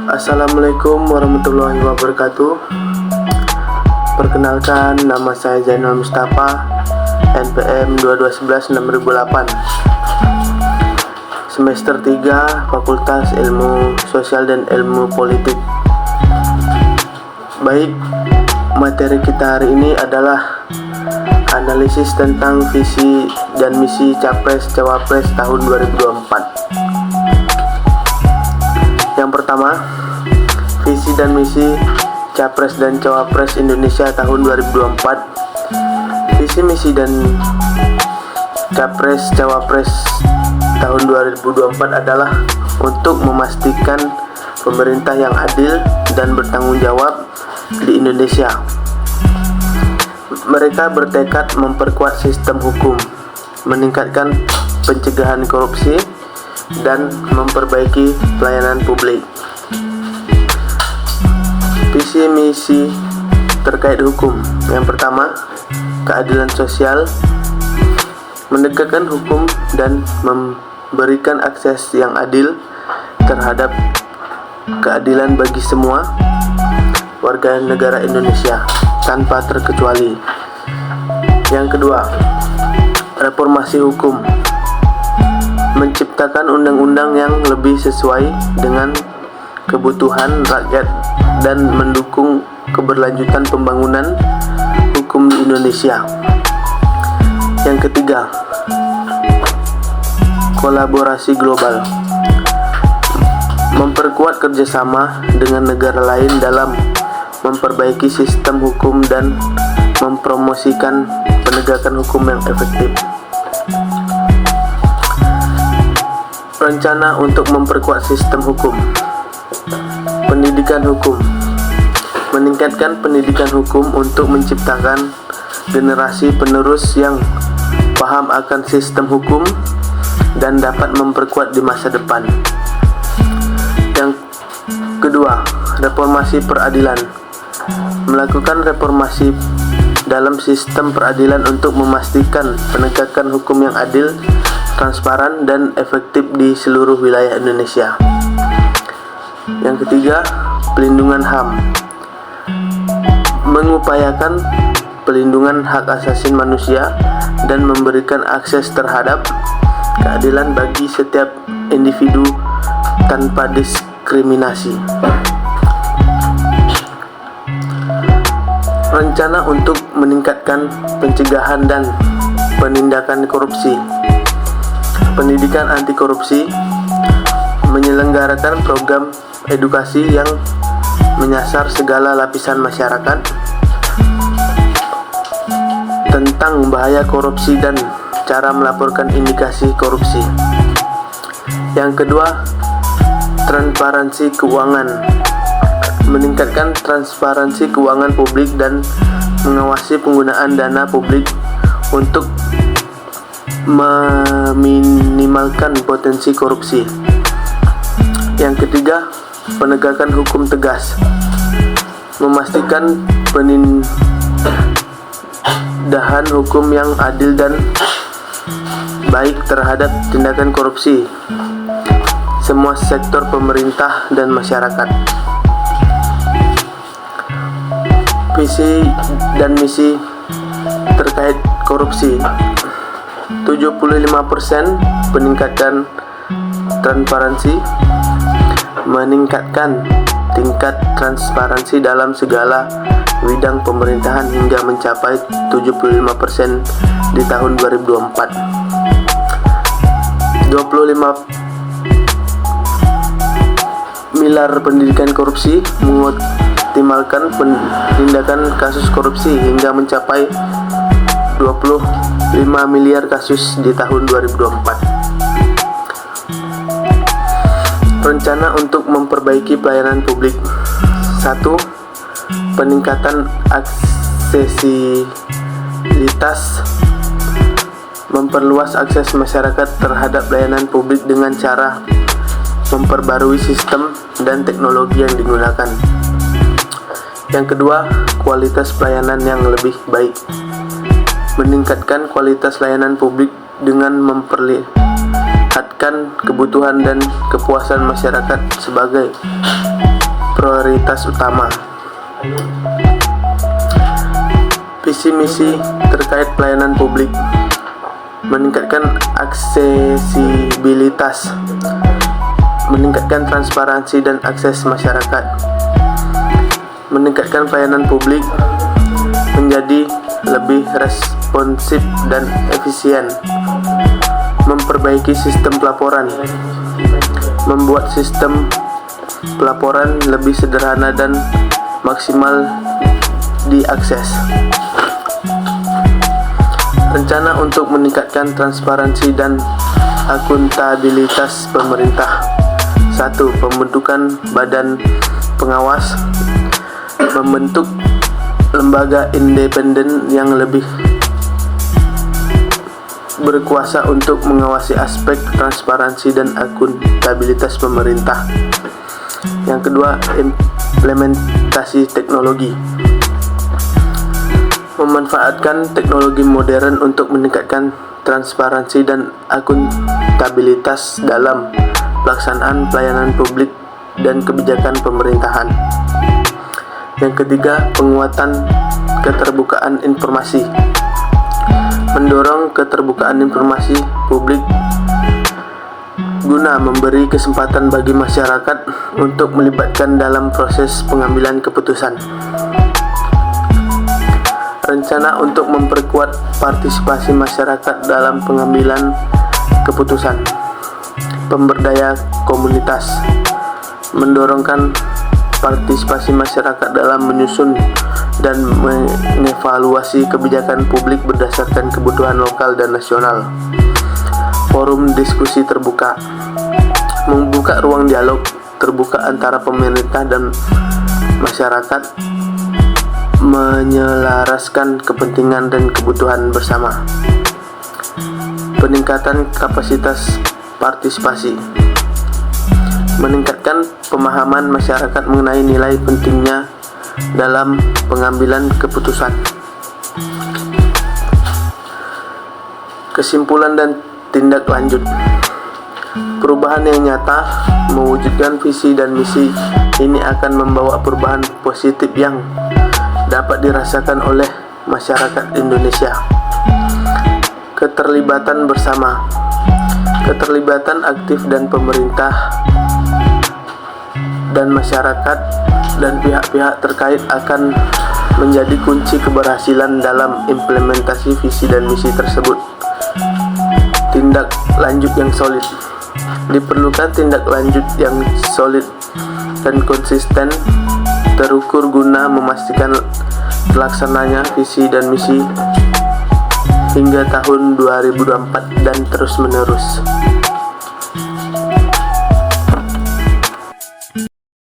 Assalamualaikum warahmatullahi wabarakatuh. Perkenalkan, nama saya Zainal Mustafa, NPM 2211-6008, Semester 3, Fakultas Ilmu Sosial dan Ilmu Politik. Baik, materi kita hari ini adalah analisis tentang visi dan misi Capres-Cawapres tahun 2024. Yang pertama, visi dan misi Capres dan Cawapres Indonesia tahun 2024. Visi misi dan Capres Cawapres tahun 2024 adalah untuk memastikan pemerintah yang adil dan bertanggung jawab di Indonesia. Mereka bertekad memperkuat sistem hukum, meningkatkan pencegahan korupsi, dan memperbaiki pelayanan publik. Visi misi terkait hukum. Yang pertama, keadilan sosial, menegakkan hukum dan memberikan akses yang adil terhadap keadilan bagi semua warga negara Indonesia tanpa terkecuali. Yang kedua, reformasi hukum, menciptakan undang-undang yang lebih sesuai dengan kebutuhan rakyat dan mendukung keberlanjutan pembangunan hukum di Indonesia. Yang ketiga, kolaborasi global, memperkuat kerjasama dengan negara lain dalam memperbaiki sistem hukum dan mempromosikan penegakan hukum yang efektif. Rencana untuk memperkuat sistem hukum. Pendidikan hukum, meningkatkan pendidikan hukum untuk menciptakan generasi penerus yang paham akan sistem hukum dan dapat memperkuat di masa depan. Yang kedua, reformasi peradilan, melakukan reformasi dalam sistem peradilan untuk memastikan penegakan hukum yang adil, transparan, dan efektif di seluruh wilayah Indonesia. Yang ketiga, pelindungan HAM, mengupayakan pelindungan hak asasi manusia dan memberikan akses terhadap keadilan bagi setiap individu tanpa diskriminasi. Rencana untuk meningkatkan pencegahan dan penindakan korupsi. Pendidikan anti korupsi, menyelenggarakan program edukasi yang menyasar segala lapisan masyarakat tentang bahaya korupsi dan cara melaporkan indikasi korupsi. Yang kedua, transparansi keuangan, meningkatkan transparansi keuangan publik dan mengawasi penggunaan dana publik untuk meminimalkan potensi korupsi. Yang ketiga, penegakan hukum tegas, memastikan penindakan hukum yang adil dan baik terhadap tindakan korupsi semua sektor pemerintah dan masyarakat. Visi dan misi terkait korupsi. 75% peningkatan transparansi, meningkatkan tingkat transparansi dalam segala bidang pemerintahan hingga mencapai 75% di tahun 2024. 25 pilar pendidikan korupsi, mengoptimalkan penindakan kasus korupsi hingga mencapai 25 miliar kasus di tahun 2024. Rencana untuk memperbaiki pelayanan publik. 1. Peningkatan aksesibilitas, memperluas akses masyarakat terhadap pelayanan publik dengan cara memperbarui sistem dan teknologi yang digunakan. Yang kedua, kualitas pelayanan yang lebih baik, meningkatkan kualitas layanan publik dengan memperlihatkan kebutuhan dan kepuasan masyarakat sebagai prioritas utama. Visi misi terkait pelayanan publik: meningkatkan aksesibilitas, meningkatkan transparansi dan akses masyarakat, meningkatkan pelayanan publik menjadi lebih responsif dan efisien, memperbaiki sistem pelaporan, membuat sistem pelaporan lebih sederhana dan maksimal diakses. Rencana untuk meningkatkan transparansi dan akuntabilitas pemerintah. 1. Pembentukan badan pengawas, membentuk lembaga independen yang lebih berkuasa untuk mengawasi aspek transparansi dan akuntabilitas pemerintah. Yang kedua, implementasi teknologi, memanfaatkan teknologi modern untuk meningkatkan transparansi dan akuntabilitas dalam pelaksanaan pelayanan publik dan kebijakan pemerintahan. Yang ketiga, penguatan keterbukaan informasi, mendorong keterbukaan informasi publik guna memberi kesempatan bagi masyarakat untuk melibatkan dalam proses pengambilan keputusan. Rencana untuk memperkuat partisipasi masyarakat dalam pengambilan keputusan. Pemberdaya komunitas, mendorongkan partisipasi masyarakat dalam menyusun dan mengevaluasi kebijakan publik berdasarkan kebutuhan lokal dan nasional. Forum diskusi terbuka, membuka ruang dialog terbuka antara pemerintah dan masyarakat, menyelaraskan kepentingan dan kebutuhan bersama. Peningkatan kapasitas partisipasi, meningkatkan pemahaman masyarakat mengenai nilai pentingnya dalam pengambilan keputusan. Kesimpulan dan tindak lanjut. Perubahan yang nyata mewujudkan visi dan misi ini akan membawa perubahan positif yang dapat dirasakan oleh masyarakat Indonesia. Keterlibatan bersama, keterlibatan aktif dan pemerintah dan masyarakat dan pihak-pihak terkait akan menjadi kunci keberhasilan dalam implementasi visi dan misi tersebut. Tindak lanjut yang solid. Diperlukan tindak lanjut yang solid dan konsisten terukur guna memastikan terlaksananya visi dan misi hingga tahun 2024 dan terus menerus.